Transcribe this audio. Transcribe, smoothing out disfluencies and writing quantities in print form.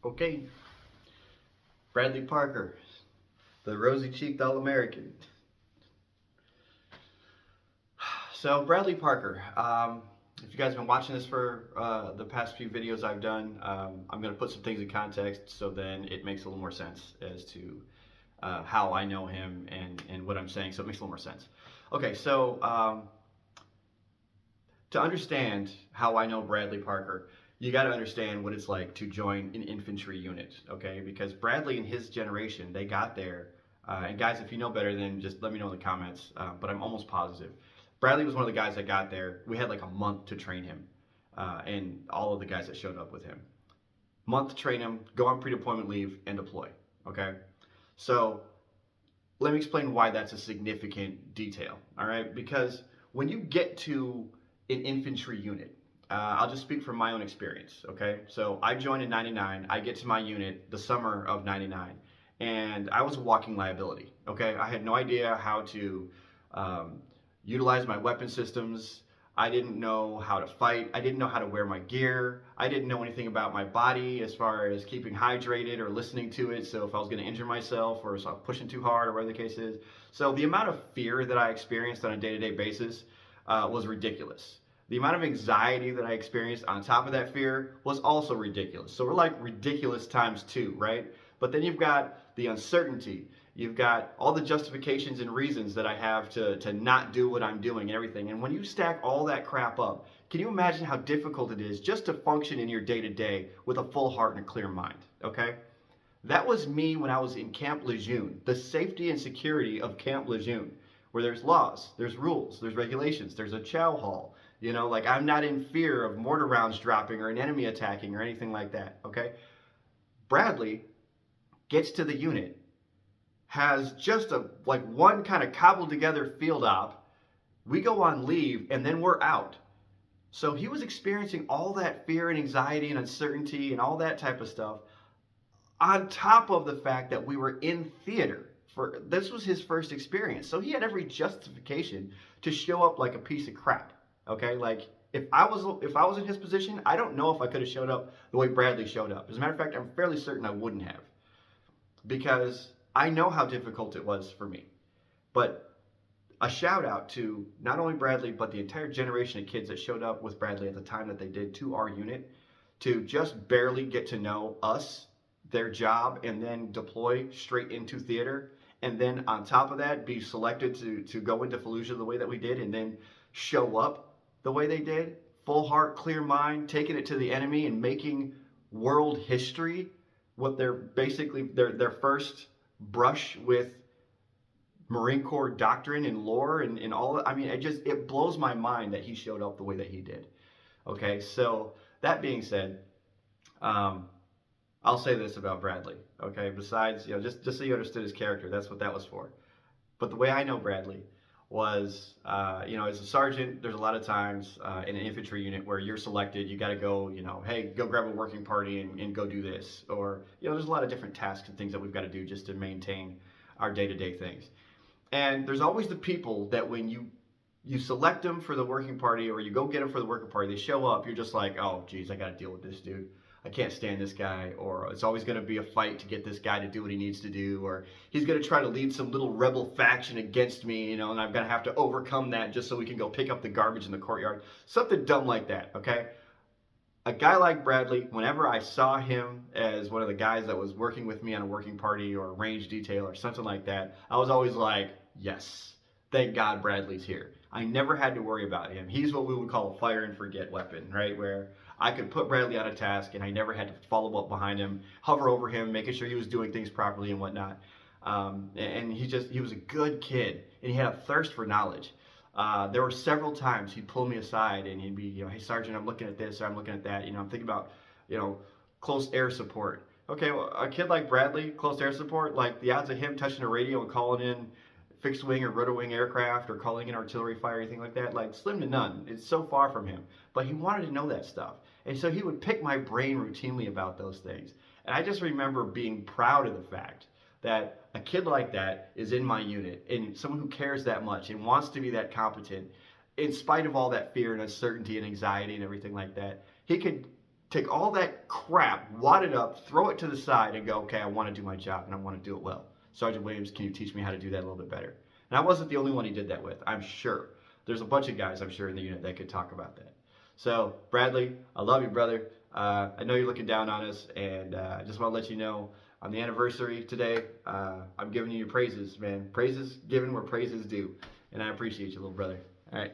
Okay, Bradley Parker, the rosy-cheeked All-American. So Bradley Parker, if you guys have been watching this for the past few videos I've done, I'm going to put some things in context so then it makes a little more sense as to how I know him and what I'm saying, so it makes a little more sense. Okay, so to understand how I know Bradley Parker, you got to understand what it's like to join an infantry unit, okay? Because Bradley and his generation, they got there. And guys, if you know better, then just let me know in the comments. But I'm almost positive. Bradley was one of the guys that got there. We had like a month to train him, and all of the guys that showed up with him. Month to train him, go on pre-deployment leave, and deploy, okay? So let me explain why that's a significant detail, all right? Because when you get to an infantry unit, I'll just speak from my own experience, okay? So I joined in 99. I get to my unit the summer of 99, and I was a walking liability, okay? I had no idea how to utilize my weapon systems. I didn't know how to fight. I didn't know how to wear my gear. I didn't know anything about my body as far as keeping hydrated or listening to it. So if I was going to injure myself or if I was pushing too hard or whatever the case is. So the amount of fear that I experienced on a day-to-day basis was ridiculous. The amount of anxiety that I experienced on top of that fear was also ridiculous. So we're like ridiculous times two, right? But then you've got the uncertainty. You've got all the justifications and reasons that I have to not do what I'm doing and everything. And when you stack all that crap up, can you imagine how difficult it is just to function in your day-to-day with a full heart and a clear mind, okay? That was me when I was in Camp Lejeune, the safety and security of Camp Lejeune, where there's laws, there's rules, there's regulations, there's a chow hall. You know, like I'm not in fear of mortar rounds dropping or an enemy attacking or anything like that, okay? Bradley gets to the unit, has just one kind of cobbled together field op. We go on leave and then we're out. So he was experiencing all that fear and anxiety and uncertainty and all that type of stuff on top of the fact that we were in theater. This was his first experience. So he had every justification to show up like a piece of crap. Okay? Like if I was in his position, I don't know if I could have showed up the way Bradley showed up. As a matter of fact, I'm fairly certain I wouldn't have. Because I know how difficult it was for me. But a shout out to not only Bradley, but the entire generation of kids that showed up with Bradley at the time that they did to our unit to just barely get to know us, their job, and then deploy straight into theater. And then on top of that, be selected to go into Fallujah the way that we did and then show up the way they did. Full heart, clear mind, taking it to the enemy and making world history what they're basically their first brush with Marine Corps doctrine and lore and all. I mean, it blows my mind that he showed up the way that he did. Okay, so that being said, I'll say this about Bradley. Okay, besides, just so you understood his character, that's what that was for. But the way I know Bradley was, as a sergeant, there's a lot of times in an infantry unit where you're selected, you got to go, hey, go grab a working party and go do this. Or, there's a lot of different tasks and things that we've got to do just to maintain our day-to-day things. And there's always the people that when you select them for the working party or you go get them for the working party, they show up, you're just like, oh, geez, I got to deal with this dude. I can't stand this guy, or it's always going to be a fight to get this guy to do what he needs to do, or he's going to try to lead some little rebel faction against me, and I'm going to have to overcome that just so we can go pick up the garbage in the courtyard. Something dumb like that, okay? A guy like Bradley, whenever I saw him as one of the guys that was working with me on a working party or a range detail or something like that, I was always like, yes, thank God Bradley's here. I never had to worry about him. He's what we would call a fire and forget weapon, right? Where I could put Bradley on a task and I never had to follow up behind him, hover over him, making sure he was doing things properly and whatnot. And he was a good kid and he had a thirst for knowledge. There were several times he'd pull me aside and he'd be, hey Sergeant, I'm looking at this or I'm looking at that. I'm thinking about, close air support. Okay, well, a kid like Bradley, close air support, like the odds of him touching a radio and calling in fixed wing or rotor wing aircraft or calling in artillery fire, anything like that, like slim to none. It's so far from him. But he wanted to know that stuff. And so he would pick my brain routinely about those things. And I just remember being proud of the fact that a kid like that is in my unit and someone who cares that much and wants to be that competent in spite of all that fear and uncertainty and anxiety and everything like that. He could take all that crap, wad it up, throw it to the side, and go, okay, I want to do my job and I want to do it well. Sergeant Williams, can you teach me how to do that a little bit better? And I wasn't the only one he did that with, I'm sure. There's a bunch of guys, I'm sure, in the unit that could talk about that. So, Bradley, I love you, brother. I know you're looking down on us, and I just want to let you know on the anniversary today, I'm giving you your praises, man. Praises given where praises due. And I appreciate you, little brother. All right.